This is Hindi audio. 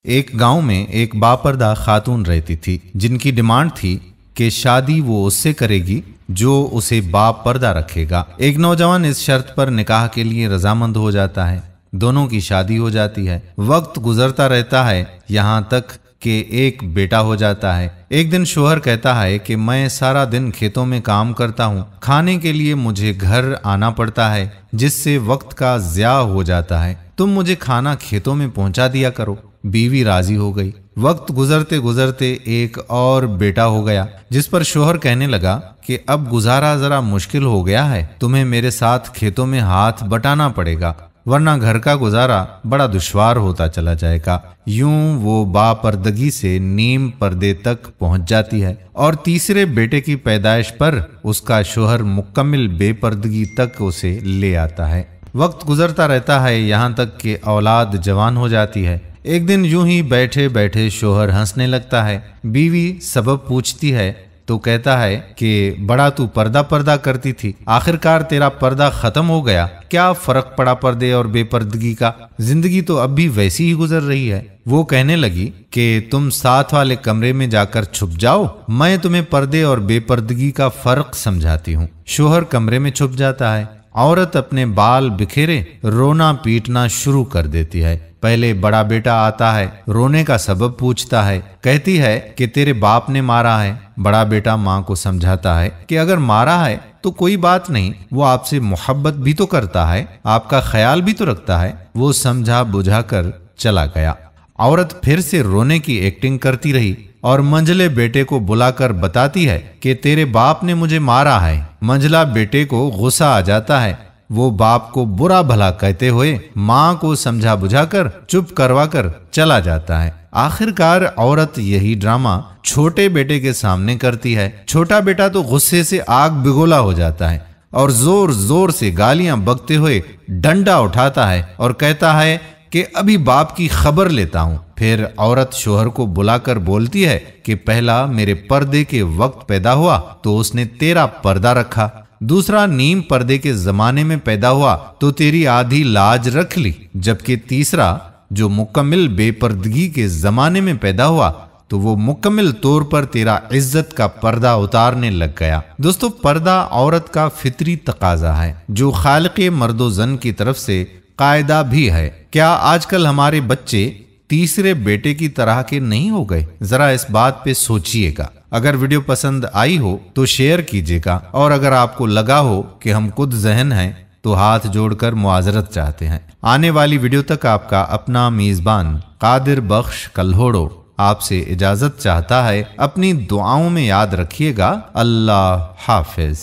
एक गांव में एक बापर्दा खातून रहती थी जिनकी डिमांड थी कि शादी वो उससे करेगी जो उसे बापर्दा रखेगा। एक नौजवान इस शर्त पर निकाह के लिए रजामंद हो जाता है। दोनों की शादी हो जाती है। वक्त गुजरता रहता है, यहाँ तक कि एक बेटा हो जाता है। एक दिन शोहर कहता है कि मैं सारा दिन खेतों में काम करता हूँ, खाने के लिए मुझे घर आना पड़ता है जिससे वक्त का ज़्या हो जाता है। तुम मुझे खाना खेतों में पहुँचा दिया करो। बीवी राजी हो गई। वक्त गुजरते गुजरते एक और बेटा हो गया, जिस पर शोहर कहने लगा कि अब गुजारा जरा मुश्किल हो गया है, तुम्हें मेरे साथ खेतों में हाथ बटाना पड़ेगा वरना घर का गुजारा बड़ा दुश्वार होता चला जाएगा। यूं वो बापर्दगी से नीम पर्दे तक पहुंच जाती है और तीसरे बेटे की पैदाइश पर उसका शोहर मुकम्मल बेपर्दगी तक उसे ले आता है। वक्त गुजरता रहता है, यहाँ तक कि औलाद जवान हो जाती है। एक दिन यूं ही बैठे बैठे शोहर हंसने लगता है। बीवी सबब पूछती है तो कहता है कि बड़ा तू पर्दा पर्दा करती थी, आखिरकार तेरा पर्दा खत्म हो गया, क्या फर्क पड़ा पर्दे और बेपर्दगी का? जिंदगी तो अब भी वैसी ही गुजर रही है। वो कहने लगी कि तुम साथ वाले कमरे में जाकर छुप जाओ, मैं तुम्हें पर्दे और बेपर्दगी का फर्क समझाती हूँ। शोहर कमरे में छुप जाता है। औरत अपने बाल बिखेरे रोना पीटना शुरू कर देती है। पहले बड़ा बेटा आता है, रोने का सबब पूछता है। कहती है कि तेरे बाप ने मारा है। बड़ा बेटा माँ को समझाता है कि अगर मारा है तो कोई बात नहीं, वो आपसे मोहब्बत भी तो करता है, आपका ख्याल भी तो रखता है। वो समझा बुझा कर चला गया। औरत फिर से रोने की एक्टिंग करती रही और मंझले बेटे को बुलाकर बताती है कि तेरे बाप ने मुझे मारा है। मंझला बेटे को गुस्सा आ जाता है। वो बाप को बुरा भला कहते हुए माँ को समझा बुझाकर चुप करवाकर चला जाता है। आखिरकार औरत यही ड्रामा छोटे बेटे के सामने करती है। छोटा बेटा तो गुस्से से आग बिगोला हो जाता है और जोर जोर से गालियां बकते हुए डंडा उठाता है और कहता है कि अभी बाप की खबर लेता हूँ। फिर औरत शोहर को बुलाकर बोलती है कि पहला मेरे पर्दे के वक्त पैदा हुआ तो उसने तेरा पर्दा रखा, दूसरा नीम पर्दे के जमाने में पैदा हुआ तो तेरी आधी लाज रख ली, जबकि तीसरा जो मुकम्मल बेपर्दगी के जमाने में पैदा हुआ तो वो मुकम्मल तौर पर तेरा इज्जत का पर्दा उतारने लग गया। दोस्तों, पर्दा औरत का फितरी तकाजा है जो खालिक़े मर्दो जन की तरफ से कायदा भी है। क्या आजकल हमारे बच्चे तीसरे बेटे की तरह के नहीं हो गए? जरा इस बात पे सोचिएगा। अगर वीडियो पसंद आई हो तो शेयर कीजिएगा और अगर आपको लगा हो कि हम खुद जहन हैं तो हाथ जोड़कर मुआजरत चाहते हैं। आने वाली वीडियो तक आपका अपना मेजबान कादिर बख्श कल्होड़ो आपसे इजाजत चाहता है। अपनी दुआओं में याद रखिएगा। अल्लाह हाफिज।